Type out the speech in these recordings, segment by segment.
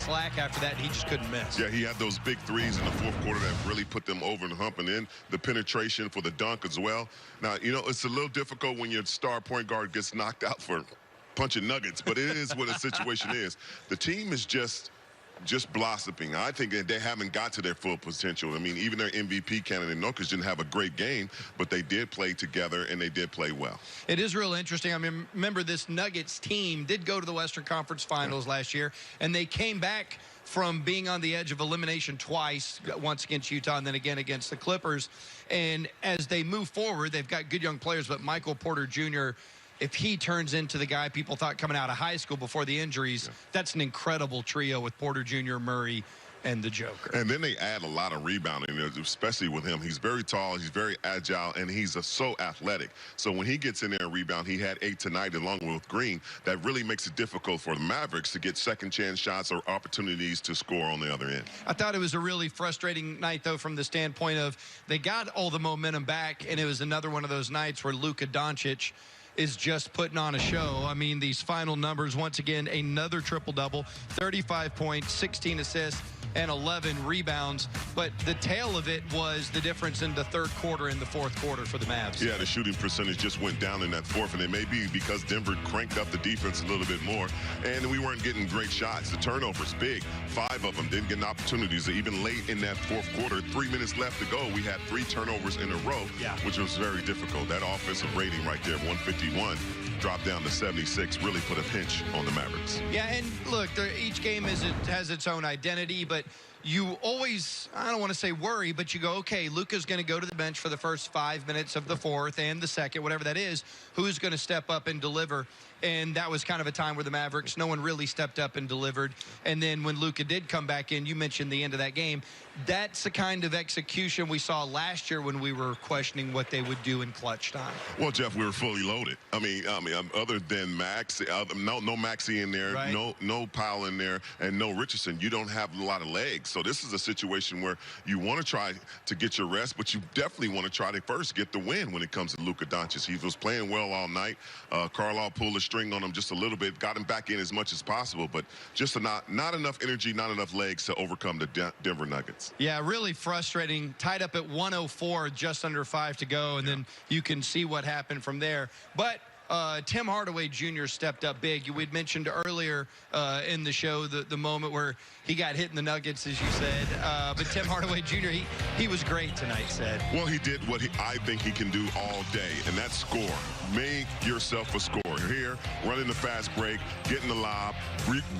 slack after that, and he just couldn't miss. Yeah, he had those big threes in the fourth quarter that really put them over the hump, and then the penetration for the dunk as well. Now, you know, it's a little difficult when your star point guard gets knocked out for punching nuggets, but it is what the situation is. The team is just blossoming. I think that they haven't got to their full potential. I mean, even their MVP candidate, Jokic, didn't have a great game, but they did play together, and they did play well. It is real interesting. I mean, remember, this Nuggets team did go to the Western Conference Finals last year, and they came back from being on the edge of elimination twice, once against Utah and then again against the Clippers. And as they move forward, they've got good young players, but Michael Porter Jr., if he turns into the guy people thought coming out of high school before the injuries, that's an incredible trio with Porter Jr., Murray, and the Joker. And then they add a lot of rebounding, especially with him. He's very tall, he's very agile, and he's so athletic. So when he gets in there and rebound, he had 8 tonight along with Green. That really makes it difficult for the Mavericks to get second-chance shots or opportunities to score on the other end. I thought it was a really frustrating night, though, from the standpoint of they got all the momentum back, and it was another one of those nights where Luka Doncic is just putting on a show. I mean, these final numbers, once again, another triple-double, 35 points, 16 assists, and 11 rebounds. But the tail of it was the difference in the third quarter and the fourth quarter for the Mavs. Yeah, the shooting percentage just went down in that fourth, and it may be because Denver cranked up the defense a little bit more, and we weren't getting great shots. The turnovers, big. 5 of them didn't get opportunities. Even late in that fourth quarter, 3 minutes left to go, we had 3 turnovers in a row, which was very difficult. That offensive rating right there, 151, dropped down to 76, really put a pinch on the Mavericks. Yeah, and look, each game has its own identity, but you always, I don't want to say worry, but you go, okay, Luka's going to go to the bench for the first 5 minutes of the fourth and the second, whatever that is. Who's going to step up and deliver? And that was kind of a time where the Mavericks, no one really stepped up and delivered. And then when Luka did come back in, you mentioned the end of that game. That's the kind of execution we saw last year when we were questioning what they would do in clutch time. Well, Jeff, we were fully loaded. I mean, other than Max, no Maxey in there, no Powell in there, and no Richardson. You don't have a lot of legs. So this is a situation where you want to try to get your rest, but you definitely want to try to first get the win when it comes to Luka Doncic. He was playing well all night. Carlisle pulled the string on him just a little bit, got him back in as much as possible, but just not enough energy, not enough legs to overcome the Denver Nuggets. Yeah, really frustrating. Tied up at 104, just under 5 to go, and then you can see what happened from there. But Tim Hardaway Jr. stepped up big. We'd mentioned earlier in the show the moment where he got hit in the Nuggets, as you said. But Tim Hardaway Jr., he was great tonight, said. Well, he did what I think he can do all day, and that's score. Make yourself a scorer. Here, running the fast break, getting the lob,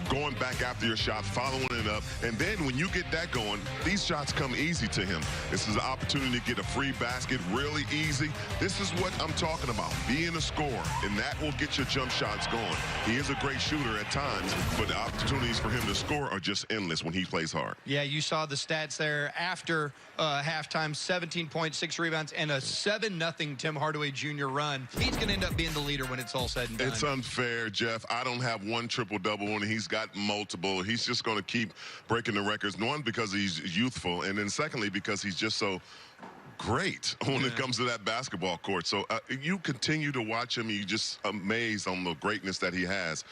going back after your shot, following it up. And then when you get that going, these shots come easy to him. This is an opportunity to get a free basket really easy. This is what I'm talking about, being a scorer, and that will get your jump shots going. He is a great shooter at times, but the opportunities for him to score are just endless when he plays hard. Yeah, you saw the stats there after halftime, 17 points, 6 rebounds, and a 7-0 Tim Hardaway Jr. run. He's going to end up being the leader when it's all said and done. It's unfair, Jeff. I don't have one triple-double, and he's got multiple. He's just going to keep breaking the records. One, because he's youthful, and then secondly, because he's just so great when it comes to that basketball court. So you continue to watch him. You're just amazed on the greatness that he has.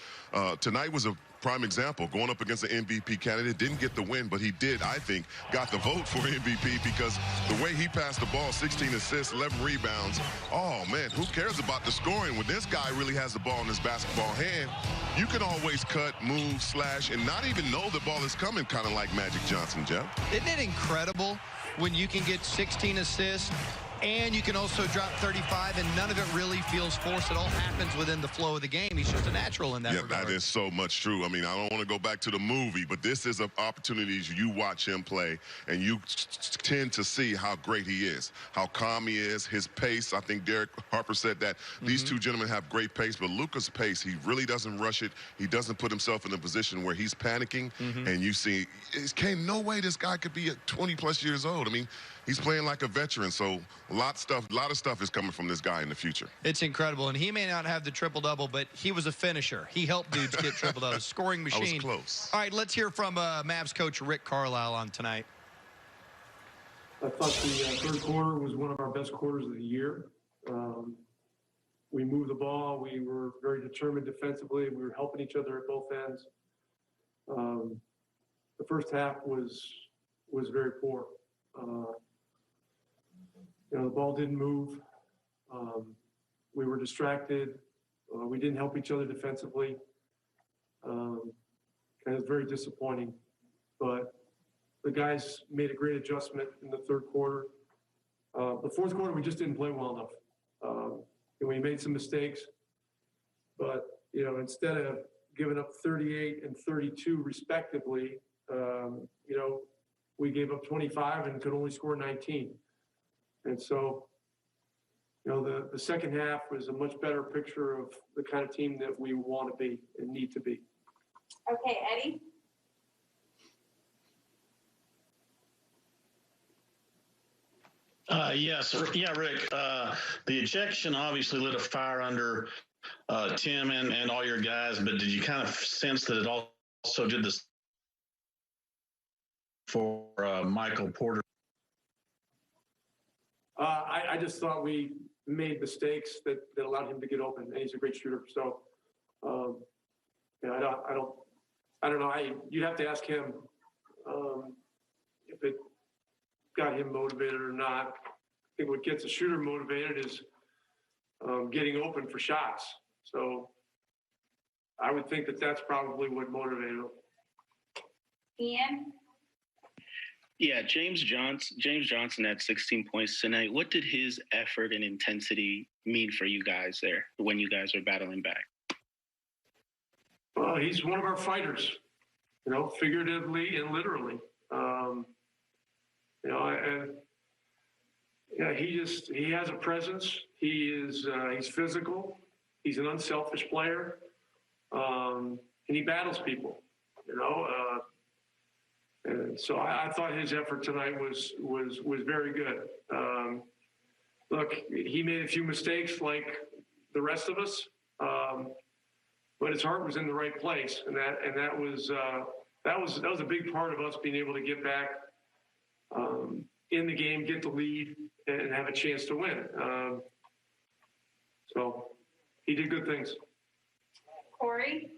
Tonight was a prime example. Going up against an MVP candidate, didn't get the win, but he did, I think, got the vote for MVP because the way he passed the ball, 16 assists, 11 rebounds. Oh, man, who cares about the scoring? When this guy really has the ball in his basketball hand, you can always cut, move, slash, and not even know the ball is coming, kind of like Magic Johnson, Jeff. Isn't it incredible when you can get 16 assists and you can also drop 35 and none of it really feels forced? It all happens within the flow of the game. He's just a natural in that regard. That is so much true. I mean, I don't want to go back to the movie, but this is an opportunity. You watch him play and you tend to see how great he is, how calm he is, his pace. I think Derek Harper said that these two gentlemen have great pace, but Luka's pace, he really doesn't rush it. He doesn't put himself in a position where he's panicking, and you see, no way this guy could be 20-plus years old. I mean, he's playing like a veteran, so a lot of stuff is coming from this guy in the future. It's incredible, and he may not have the triple-double, but he was a finisher. He helped dudes get triple-doubles, scoring machine. I was close. All right, let's hear from Mavs coach Rick Carlisle on tonight. I thought the third quarter was one of our best quarters of the year. We moved the ball. We were very determined defensively. We were helping each other at both ends. first half was very poor. The ball didn't move. We were distracted. We didn't help each other defensively. And it was very disappointing. But the guys made a great adjustment in the third quarter. The fourth quarter, we just didn't play well enough. And we made some mistakes. But, instead of giving up 38 and 32 respectively, we gave up 25 and could only score 19. And so, the second half was a much better picture of the kind of team that we want to be and need to be. Okay, Eddie? Yes. Yeah, Rick. The ejection obviously lit a fire under Tim and all your guys, but did you kind of sense that it also did this for Michael Porter? I just thought we made mistakes that allowed him to get open, and he's a great shooter. So, I don't know. You'd have to ask him if it got him motivated or not. I think what gets a shooter motivated is getting open for shots. So, I would think that that's probably what motivated him. Ian? Yeah, James Johnson had 16 points tonight. What did his effort and intensity mean for you guys there when you guys were battling back? Well, he's one of our fighters, figuratively and literally. He has a presence. He's physical. He's an unselfish player, and he battles people. And so I thought his effort tonight was very good. Look, he made a few mistakes like the rest of us, but his heart was in the right place, and that was a big part of us being able to get back in the game, get the lead, and have a chance to win. So he did good things. Corey?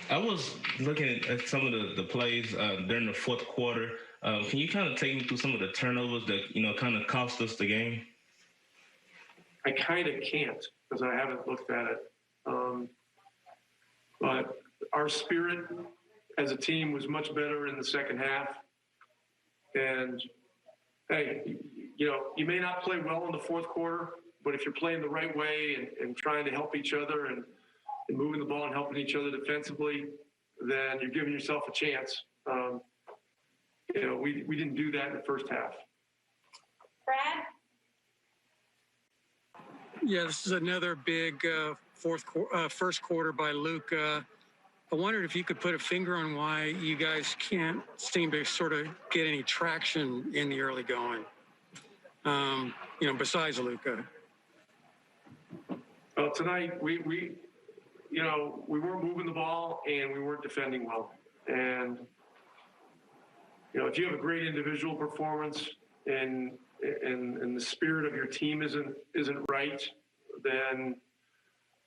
I was looking at some of the plays during the fourth quarter. Can you kind of take me through some of the turnovers that, kind of cost us the game? I kind of can't because I haven't looked at it. But our spirit as a team was much better in the second half. And, hey, you may not play well in the fourth quarter, but if you're playing the right way and trying to help each other and moving the ball and helping each other defensively, then you're giving yourself a chance. We didn't do that in the first half. Brad? Yeah, this is another big first quarter by Luka. I wondered if you could put a finger on why you guys can't seem to sort of get any traction in the early going, besides Luka. Well, tonight we weren't moving the ball and we weren't defending well. And, if you have a great individual performance and the spirit of your team isn't right, then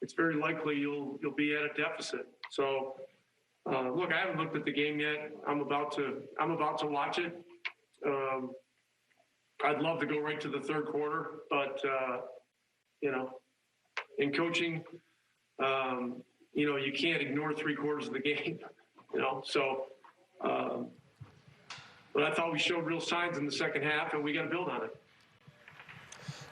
it's very likely you'll be at a deficit. So, look, I haven't looked at the game yet. I'm about to watch it. I'd love to go right to the third quarter, but in coaching, you can't ignore 3 quarters of the game. So. But I thought we showed real signs in the second half, and we got to build on it.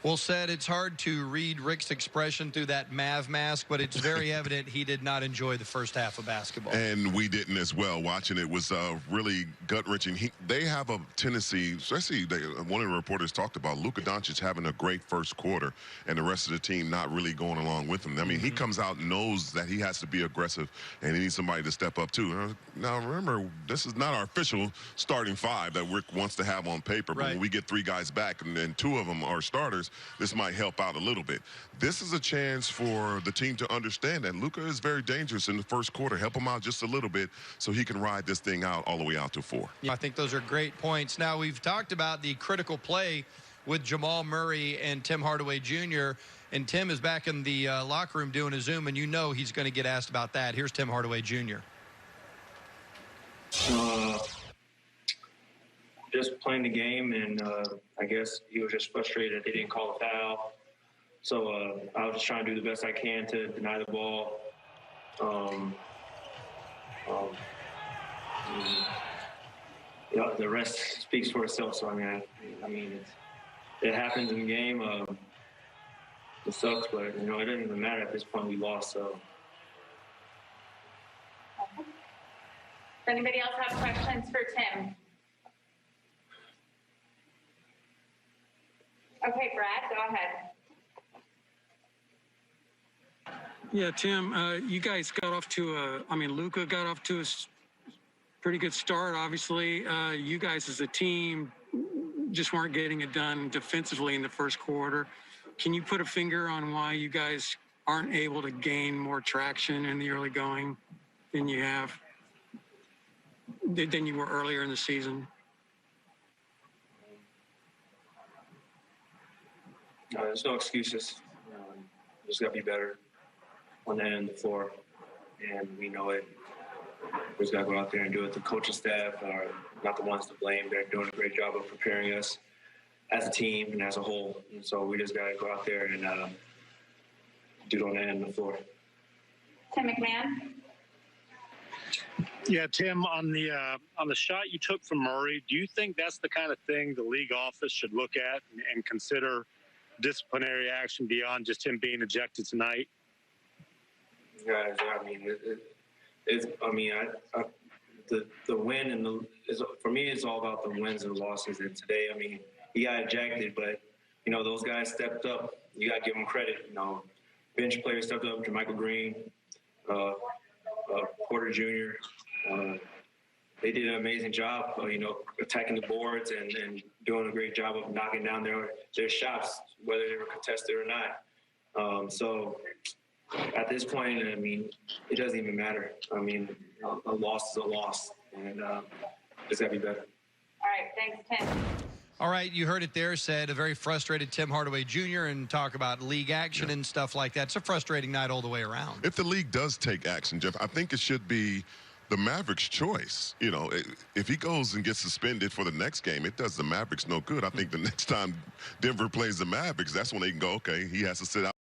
Well said. It's hard to read Rick's expression through that Mav mask, but it's very evident he did not enjoy the first half of basketball. And we didn't as well. Watching it was really gut-wrenching. They have a tendency, especially one of the reporters talked about Luka Doncic having a great first quarter and the rest of the team not really going along with him. I mean, he comes out and knows that he has to be aggressive and he needs somebody to step up too. Now, remember, this is not our official starting 5 that Rick wants to have on paper. But when we get 3 guys back and then 2 of them are starters, this might help out a little bit. This is a chance for the team to understand that Luka is very dangerous in the first quarter. Help him out just a little bit so he can ride this thing out all the way out to 4. I think those are great points. Now, we've talked about the critical play with Jamal Murray and Tim Hardaway Jr. And Tim is back in the locker room doing a Zoom, and you know he's going to get asked about that. Here's Tim Hardaway Jr. Just playing the game, and I guess he was just frustrated that they didn't call a foul. So I was just trying to do the best I can to deny the ball. The rest speaks for itself. So I mean, it happens in the game. It sucks, but it doesn't even matter at this point. We lost. So. Does anybody else have questions for Tim? Okay, Brad, go ahead. Yeah, Tim, you guys got off to Luka got off to a pretty good start, obviously. You guys as a team just weren't getting it done defensively in the first quarter. Can you put a finger on why you guys aren't able to gain more traction in the early going than you were earlier in the season? No, there's no excuses. Just got to be better on the end of the floor, and we know it. We just got to go out there and do it. The coaching staff are not the ones to blame. They're doing a great job of preparing us as a team and as a whole. And so we just got to go out there and do it on the end of the floor. Tim McMahon. Yeah, Tim, on the shot you took from Murray, do you think that's the kind of thing the league office should look at and consider disciplinary action beyond just him being ejected tonight? Guys, the win and for me, it's all about the wins and losses. And today, he got ejected, but those guys stepped up. You got to give them credit. Bench players stepped up. Jermichael Green, Porter Jr. They did an amazing job, attacking the boards and doing a great job of knocking down their shots, whether they were contested or not. So at this point, it doesn't even matter. A loss is a loss, and it's got to be better. All right, thanks, Tim. All right, you heard it there, said a very frustrated Tim Hardaway Jr. and talk about league action and stuff like that. It's a frustrating night all the way around. If the league does take action, Jeff, I think it should be the Mavericks' choice. If he goes and gets suspended for the next game, it does the Mavericks no good. I think the next time Denver plays the Mavericks, that's when they can go, okay, he has to sit out.